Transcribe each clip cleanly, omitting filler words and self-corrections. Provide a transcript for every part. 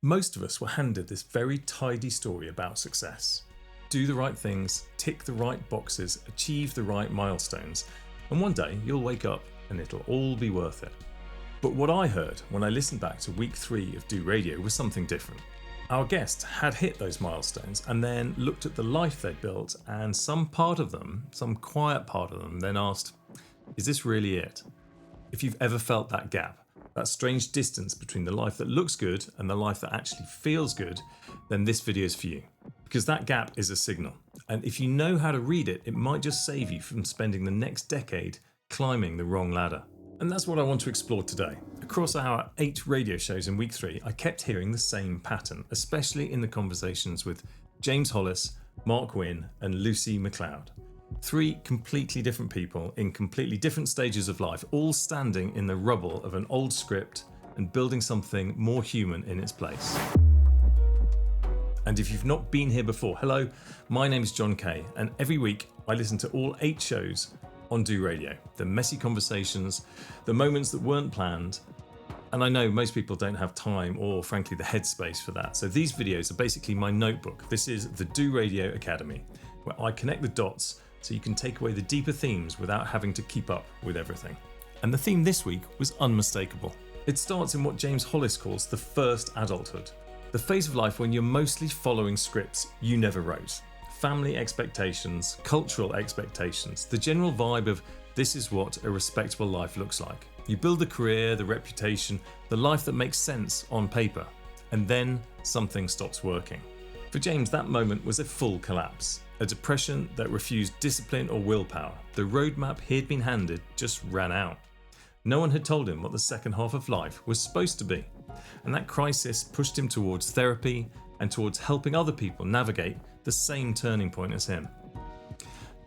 Most of us were handed this very tidy story about success. Do the right things, tick the right boxes, achieve the right milestones, and one day you'll wake up and it'll all be worth it. But what I heard when I listened back to week 3 of Do Radio was something different. Our guest had hit those milestones and then looked at the life they'd built, and some quiet part of them then asked, is this really it? If you've ever felt that gap, that strange distance between the life that looks good and the life that actually feels good, then this video is for you. Because that gap is a signal. And if you know how to read it, it might just save you from spending the next decade climbing the wrong ladder. And that's what I want to explore today. Across our 8 radio shows in week 3, I kept hearing the same pattern, especially in the conversations with James Hollis, Marc Winn, and Lucie Macleod. 3 completely different people in completely different stages of life, all standing in the rubble of an old script and building something more human in its place. And if you've not been here before, hello, my name is John Kay, and every week I listen to all 8 shows on Do Radio. The messy conversations, the moments that weren't planned, and I know most people don't have time or frankly the headspace for that. So these videos are basically my notebook. This is the Do Radio Academy, where I connect the dots so you can take away the deeper themes without having to keep up with everything. And the theme this week was unmistakable. It starts in what James Hollis calls the first adulthood, the phase of life when you're mostly following scripts you never wrote. Family expectations, cultural expectations, the general vibe of this is what a respectable life looks like. You build the career, the reputation, the life that makes sense on paper, and then something stops working. For James, that moment was a full collapse, a depression that refused discipline or willpower. The roadmap he'd been handed just ran out. No one had told him what the second half of life was supposed to be, and that crisis pushed him towards therapy and towards helping other people navigate the same turning point as him.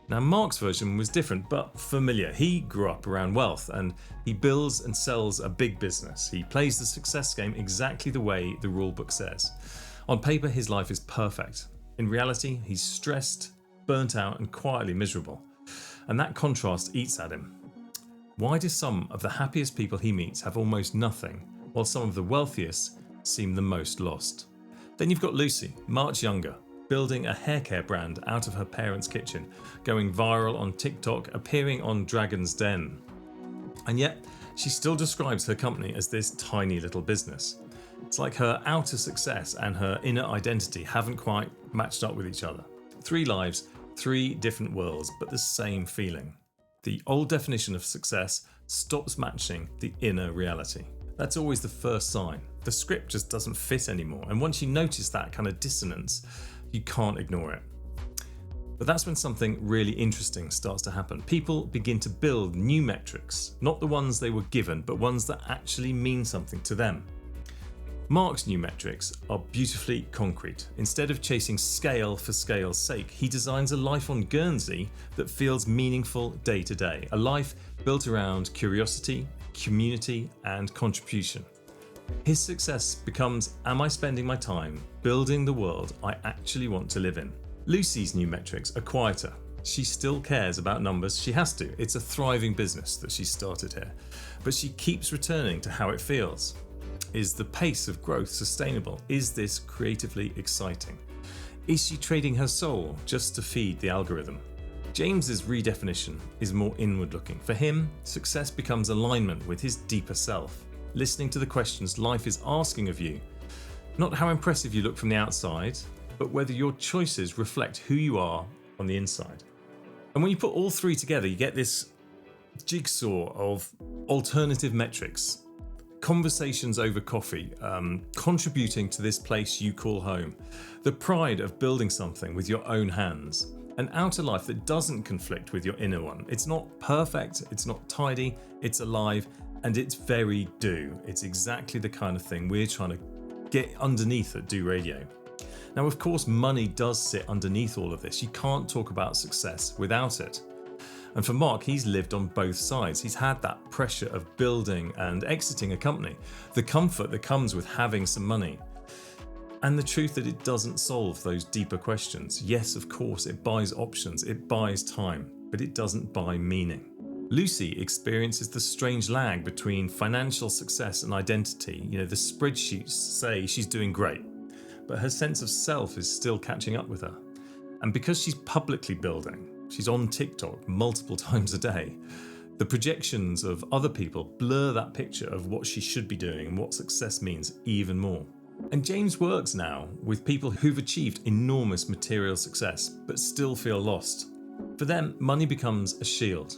Now, Marc's version was different but familiar. He grew up around wealth and he builds and sells a big business. He plays the success game exactly the way the rulebook says. On paper, his life is perfect. In reality, he's stressed, burnt out, and quietly miserable. And that contrast eats at him. Why do some of the happiest people he meets have almost nothing, while some of the wealthiest seem the most lost? Then you've got Lucie, much younger, building a hair care brand out of her parents' kitchen, going viral on TikTok, appearing on Dragon's Den. And yet, she still describes her company as this tiny little business. It's like her outer success and her inner identity haven't quite matched up with each other. 3 lives, 3 different worlds, but the same feeling. The old definition of success stops matching the inner reality. That's always the first sign. The script just doesn't fit anymore, and once you notice that kind of dissonance, you can't ignore it. But that's when something really interesting starts to happen. People begin to build new metrics, not the ones they were given, but ones that actually mean something to them. Marc's new metrics are beautifully concrete. Instead of chasing scale for scale's sake, he designs a life on Guernsey that feels meaningful day to day, a life built around curiosity, community, and contribution. His success becomes, am I spending my time building the world I actually want to live in? Lucie's new metrics are quieter. She still cares about numbers, she has to. It's a thriving business that she started here. But she keeps returning to how it feels. Is the pace of growth sustainable? Is this creatively exciting? Is she trading her soul just to feed the algorithm? James's redefinition is more inward looking. For him, success becomes alignment with his deeper self, listening to the questions life is asking of you. Not how impressive you look from the outside, but whether your choices reflect who you are on the inside. And when you put all 3 together, you get this jigsaw of alternative metrics. Conversations over coffee, contributing to this place you call home, the pride of building something with your own hands, an outer life that doesn't conflict with your inner one. It's not perfect, it's not tidy, it's alive, and it's very do. It's exactly the kind of thing we're trying to get underneath at Do Radio. Now, of course, money does sit underneath all of this. You can't talk about success without it. And for Marc, he's lived on both sides. He's had that pressure of building and exiting a company, the comfort that comes with having some money, and the truth that it doesn't solve those deeper questions. Yes, of course, it buys options, it buys time, but it doesn't buy meaning. Lucie experiences the strange lag between financial success and identity. The spreadsheets say she's doing great, but her sense of self is still catching up with her. And because she's publicly building, she's on TikTok multiple times a day, the projections of other people blur that picture of what she should be doing and what success means even more. And James works now with people who've achieved enormous material success but still feel lost. For them, money becomes a shield,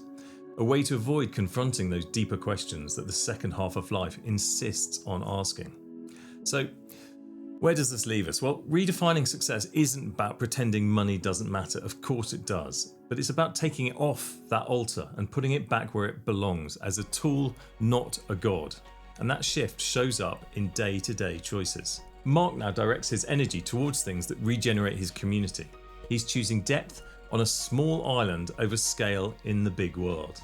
a way to avoid confronting those deeper questions that the second half of life insists on asking. So, where does this leave us? Well, redefining success isn't about pretending money doesn't matter. Of course it does. But it's about taking it off that altar and putting it back where it belongs, as a tool, not a god. And that shift shows up in day-to-day choices. Marc now directs his energy towards things that regenerate his community. He's choosing depth on a small island over scale in the big world.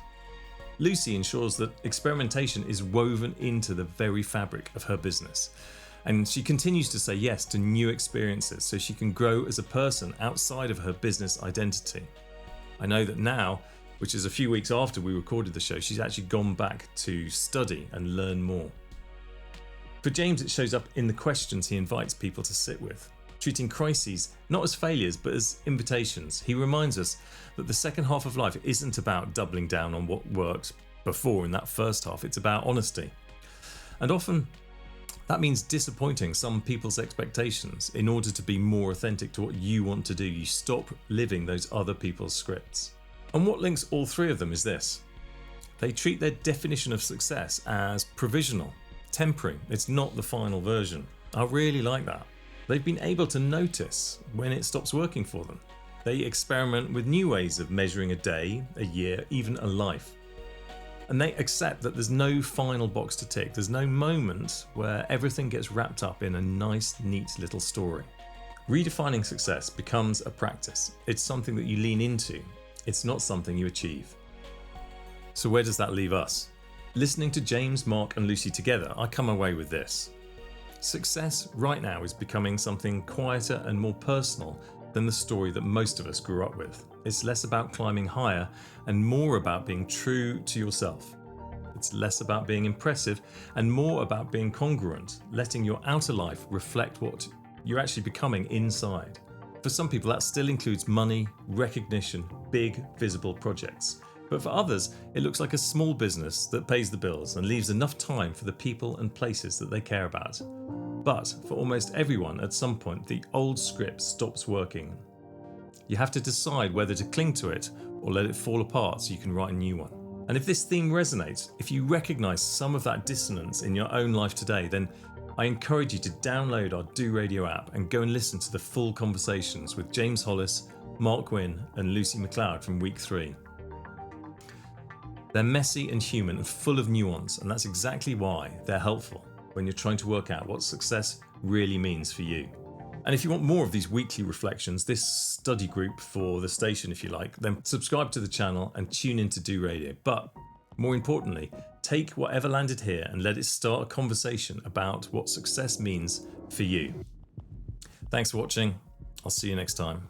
Lucie ensures that experimentation is woven into the very fabric of her business. And she continues to say yes to new experiences so she can grow as a person outside of her business identity. I know that now, which is a few weeks after we recorded the show, she's actually gone back to study and learn more. For James, it shows up in the questions he invites people to sit with, treating crises not as failures but as invitations. He reminds us that the second half of life isn't about doubling down on what worked before in that first half, it's about honesty. And often that means disappointing some people's expectations in order to be more authentic to what you want to do. You stop living those other people's scripts. And what links all three of them is this: they treat their definition of success as provisional, temporary. It's not the final version. I really like that. They've been able to notice when it stops working for them. They experiment with new ways of measuring a day, a year, even a life. And they accept that there's no final box to tick. There's no moment where everything gets wrapped up in a nice, neat little story. Redefining success becomes a practice. It's something that you lean into. It's not something you achieve. So where does that leave us? Listening to James, Marc and Lucie together, I come away with this. Success right now is becoming something quieter and more personal than the story that most of us grew up with. It's less about climbing higher and more about being true to yourself. It's less about being impressive and more about being congruent, letting your outer life reflect what you're actually becoming inside. For some people, that still includes money, recognition, big, visible projects. But for others, it looks like a small business that pays the bills and leaves enough time for the people and places that they care about. But for almost everyone, at some point, the old script stops working. You have to decide whether to cling to it or let it fall apart so you can write a new one. And if this theme resonates, if you recognise some of that dissonance in your own life today, then I encourage you to download our Do Radio app and go and listen to the full conversations with James Hollis, Marc Winn and Lucie Macleod from week 3. They're messy and human and full of nuance, and that's exactly why they're helpful when you're trying to work out what success really means for you. And if you want more of these weekly reflections, this study group for the station, if you like, then subscribe to the channel and tune in to Do Radio. But more importantly, take whatever landed here and let it start a conversation about what success means for you. Thanks for watching. I'll see you next time.